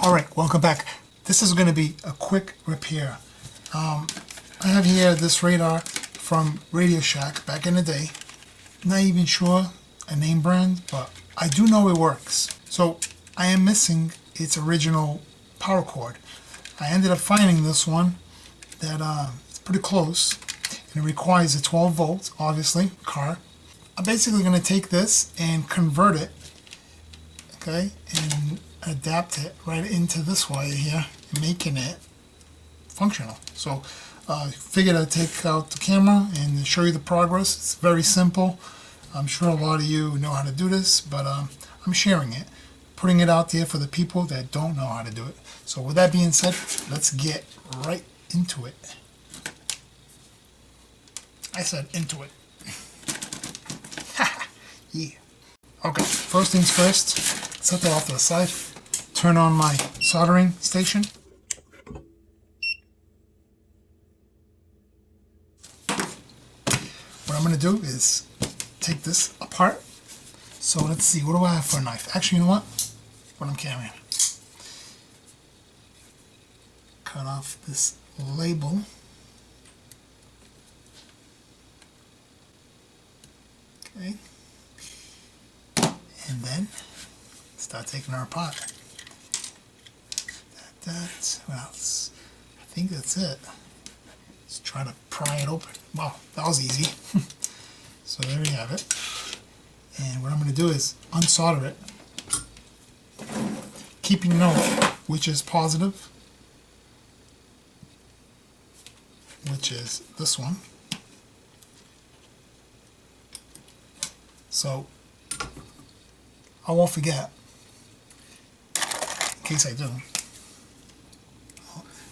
Alright, welcome back. This is going to be a quick repair. I have here this radar from Radio Shack back in the day. Not even sure a name brand, but I do know it works. So I am missing its original power cord. I ended up finding this one that is pretty close, and it requires a 12 volt, obviously, car. I'm basically going to take this and convert it, okay, and adapt it right into this wire here, making it functional. So figured I'd take out the camera and show you the progress. It's very simple. I'm sure a lot of you know how to do this, but I'm sharing it, putting it out there for the people that don't know how to do it. So with that being said, let's get right into it. I said into it. Yeah. Okay, first things first, set that off to the side. Turn on my soldering station. What I'm going to do is take this apart. So let's see, what do I have for a knife? Actually, you know what I'm carrying. Cut off this label. Okay. And then start taking her apart. What else? I think that's it. Let's try to pry it open. Wow, that was easy. So there we have it. And what I'm going to do is unsolder it, keeping note which is positive, which is this one. So I won't forget, in case I do.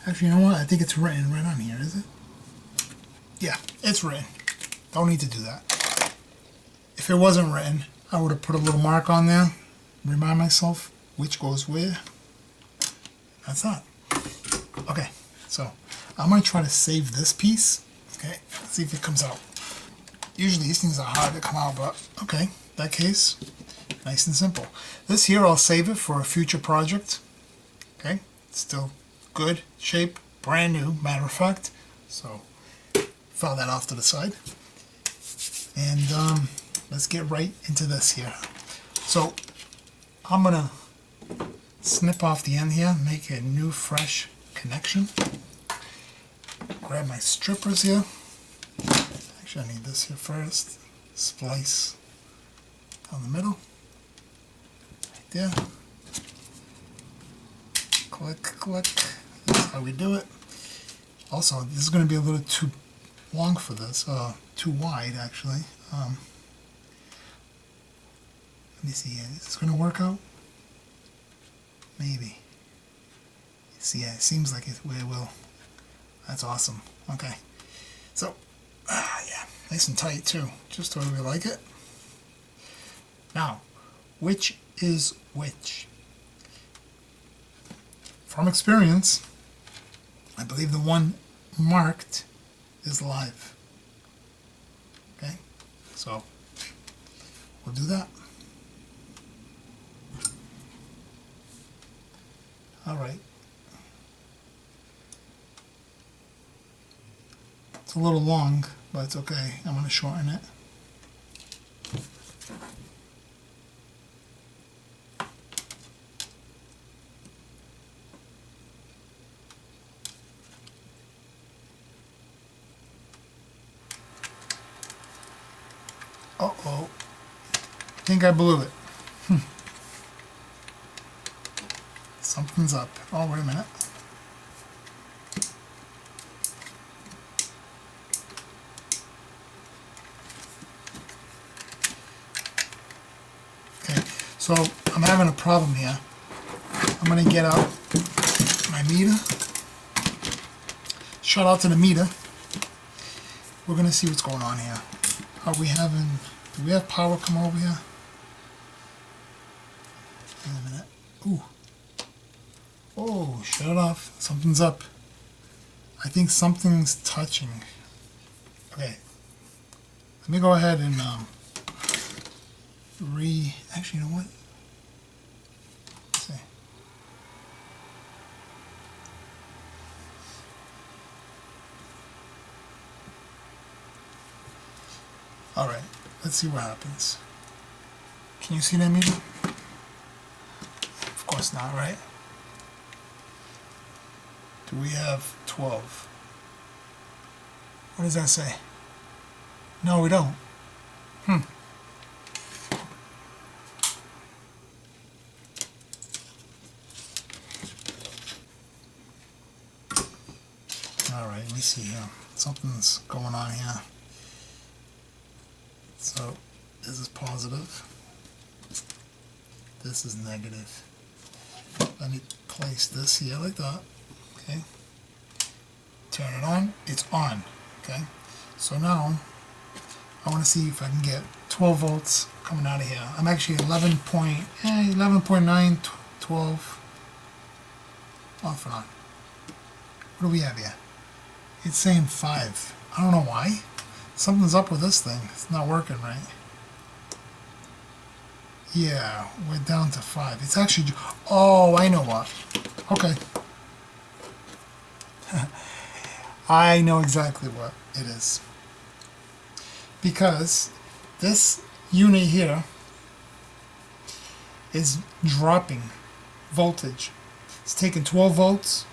Actually, you know what? I think it's written right on here, is it? Yeah, it's written. Don't need to do that. If it wasn't written, I would have put a little mark on there, remind myself which goes where. That's that. Okay, so I'm going to try to save this piece. Okay, let's see if it comes out. Usually these things are hard to come out, but okay, in that case, nice and simple. This here, I'll save it for a future project. Okay, it's still good shape, brand new, matter of fact. So, file that off to the side. And let's get right into this here. So, I'm going to snip off the end here, make a new fresh connection. Grab my strippers here. Actually, I need this here first. Splice down the middle. Right there. Click, click. That's how we do it. Also, this is going to be a little too long for this. Too wide, actually. Let me see. Is this going to work out? Maybe. See, yeah, it seems like it will. That's awesome. Okay. So, yeah, nice and tight too. Just the way we like it. Now, which is which? From experience, I believe the one marked is live. Okay, so we'll do that. All right. It's a little long, but it's okay. I'm going to shorten it. Uh-oh. I think I blew it. Something's up. Oh, wait a minute. Okay, so I'm having a problem here. I'm going to get out my meter. Shout out to the meter. We're going to see what's going on here. Are we having... Do we have power come over here? Wait a minute. Ooh. Oh, shut it off. Something's up. I think something's touching. Okay. Let me go ahead and actually, you know what? Let's see. Alright, let's see what happens. Can you see that meter? Of course not, right? Do we have 12? What does that say? No, we don't. Alright, let me see here. Something's going on here. So, this is positive. This is negative. Let me place this here like that. Okay. Turn it on. It's on. Okay. So now, I want to see if I can get 12 volts coming out of here. I'm actually 11.9, 12. Off and on. What do we have here? It's saying 5. I don't know why. Something's up with this thing. It's not working right. Yeah, we're down to 5. It's actually... Oh, I know what. Okay. I know exactly what it is. Because this unit here is dropping voltage. It's taking 12 volts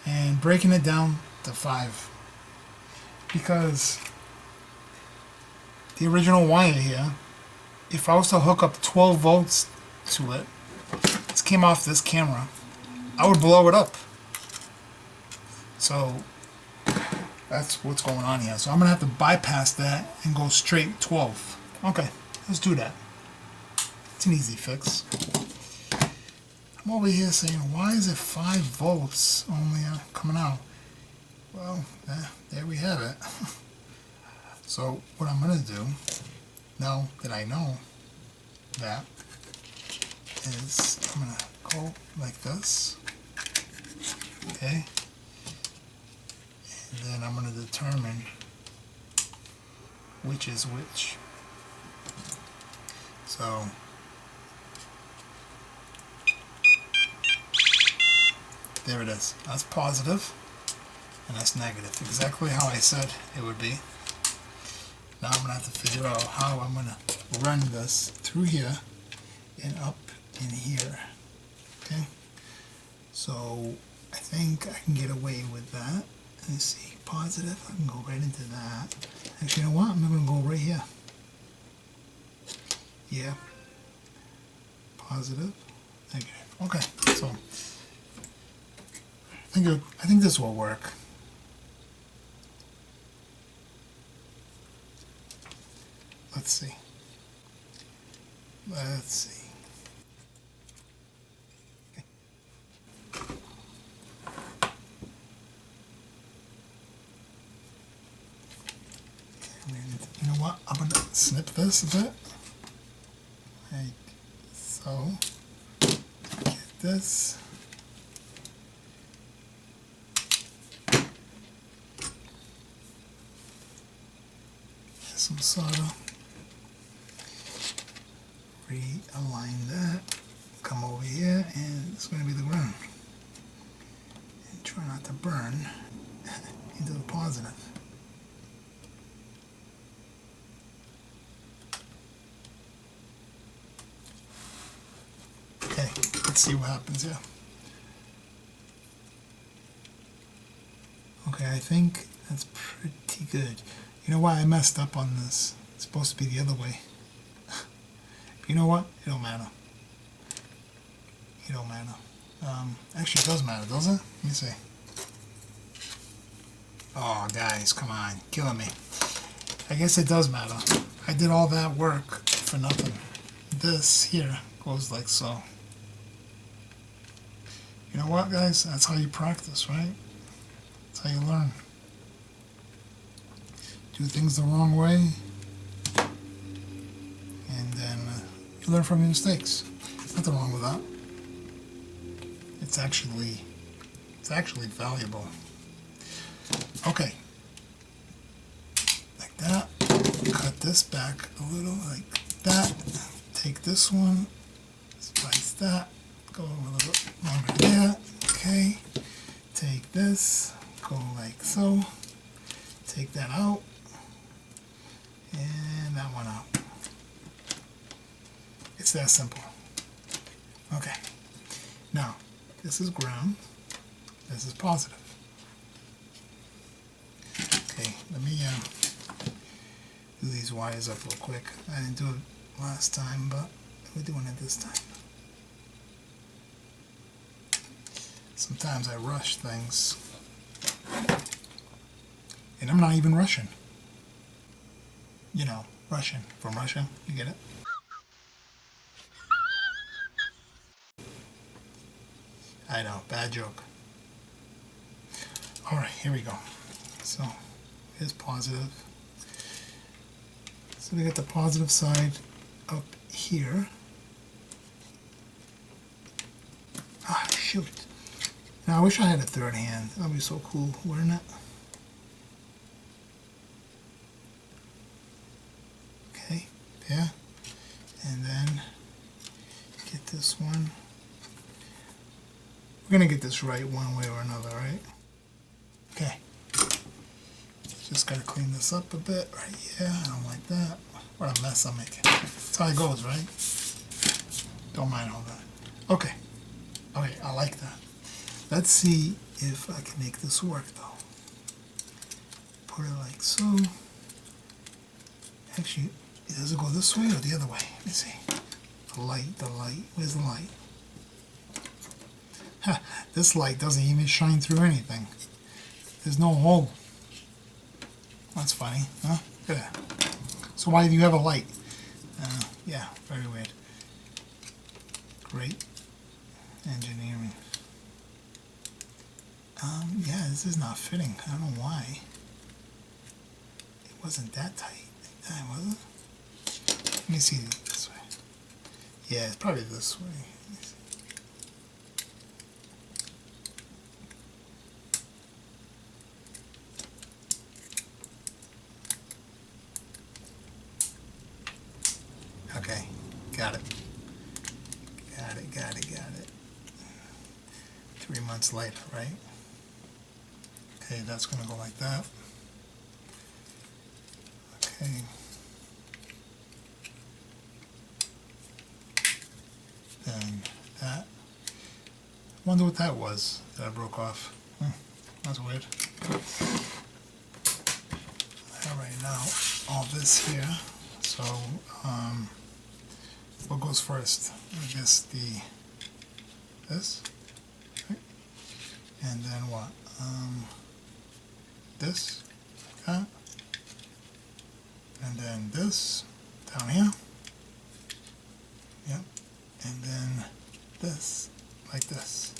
and breaking it down to 5. Because the original wire here, if I was to hook up 12 volts to it, this came off this camera, I would blow it up. So that's what's going on here. So I'm going to have to bypass that and go straight 12. Okay, let's do that. It's an easy fix. I'm over here saying, why is it 5 volts only coming out? Well, there we have it. So what I'm going to do, now that I know that, is I'm going to go like this. Okay. And then I'm going to determine which is which. So there it is. That's positive and that's negative. Exactly how I said it would be. Now I'm going to have to figure out how I'm going to run this through here and up in here. Okay. So I think I can get away with that. Let's see, positive, I can go right into that. Actually, you know what? I'm going to go right here. Yeah. Positive, negative. Okay, so I think this will work. Let's see. Let's see. You know what? I'm going to snip this a bit. Like so. Get this. Get some solder. Realign that. Come over here, and it's going to be the ground. And try not to burn into the positive. Okay, let's see what happens here. Okay, I think that's pretty good. You know why I messed up on this? It's supposed to be the other way. You know what? It don't matter. It don't matter. Actually, it does matter, doesn't it? Let me see. Oh, guys, come on. Killing me. I guess it does matter. I did all that work for nothing. This here goes like so. You know what, guys? That's how you practice, right? That's how you learn. Do things the wrong way, and then you learn from your mistakes. Nothing wrong with that. It's actually valuable. Okay, like that. Cut this back a little, like that. Take this one, slice that. Go a little bit longer there. Okay. Take this. Go like so. Take that out. And that one out. It's that simple. Okay. Now, this is ground. This is positive. Okay, let me do these wires up real quick. I didn't do it last time, but we're doing it this time. Sometimes I rush things. And I'm not even Russian. You know, Russian from Russia. You get it? I know, bad joke. Alright, here we go. So, here's positive. So we got the positive side up here. Ah, shoot. Now I wish I had a third hand. That would be so cool, wouldn't it? Okay, yeah. And then get this one. We're gonna get this right one way or another, right? Okay. Just gotta clean this up a bit right here. I don't like that. What a mess I'm making. That's how it goes, right? Don't mind all that. Okay. Okay, I like that. Let's see if I can make this work though. Put it like so. Actually, does it go this way or the other way? Let me see. The light. Where's the light? Ha, this light doesn't even shine through anything. There's no hole. That's funny, huh? Look at that. So why do you have a light? Yeah, very weird. Great engineering. Yeah, this is not fitting. I don't know why. It wasn't that tight. Was it? Let me see this way. Yeah, it's probably this way. Okay, got it. Got it. 3 months later, right? Okay, that's going to go like that. Okay. Then that. Wonder what that was that I broke off. That's weird. Alright, now all this here. So, what goes first? I guess this, right? And then what? This, like that, and then this down here. Yep, and then this, like this.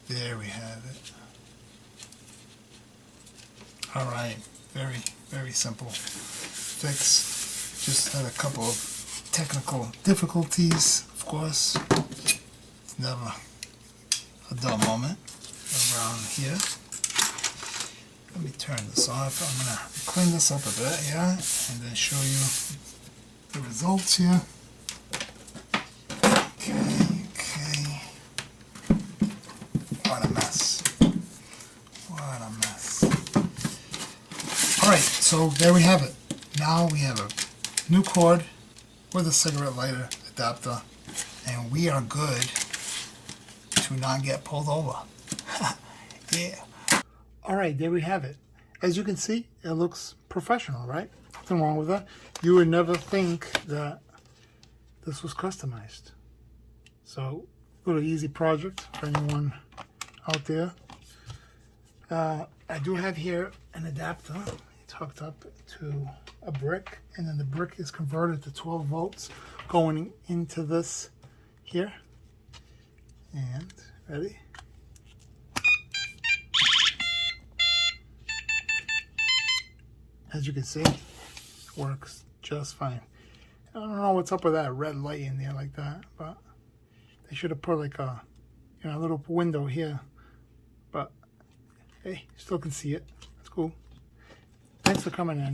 There we have it. All right, very simple fix. Just had a couple of technical difficulties, of course. It's never a dull moment around here. Let me turn this off. I'm gonna clean this up a bit, yeah, and then show you the results here. Okay. What a mess. All right, so there we have it. Now we have a new cord with a cigarette lighter adapter, and we are good to not get pulled over. Yeah. All right, there we have it. As you can see, it looks professional, right? Nothing wrong with that. You would never think that this was customized. So, little easy project for anyone out there. I do have here an adapter. It's hooked up to a brick, and then the brick is converted to 12 volts going into this here. And ready? As you can see, works just fine. I don't know what's up with that red light in there like that, but they should have put like a, a little window here. But hey, still can see it. That's cool. Thanks for coming in.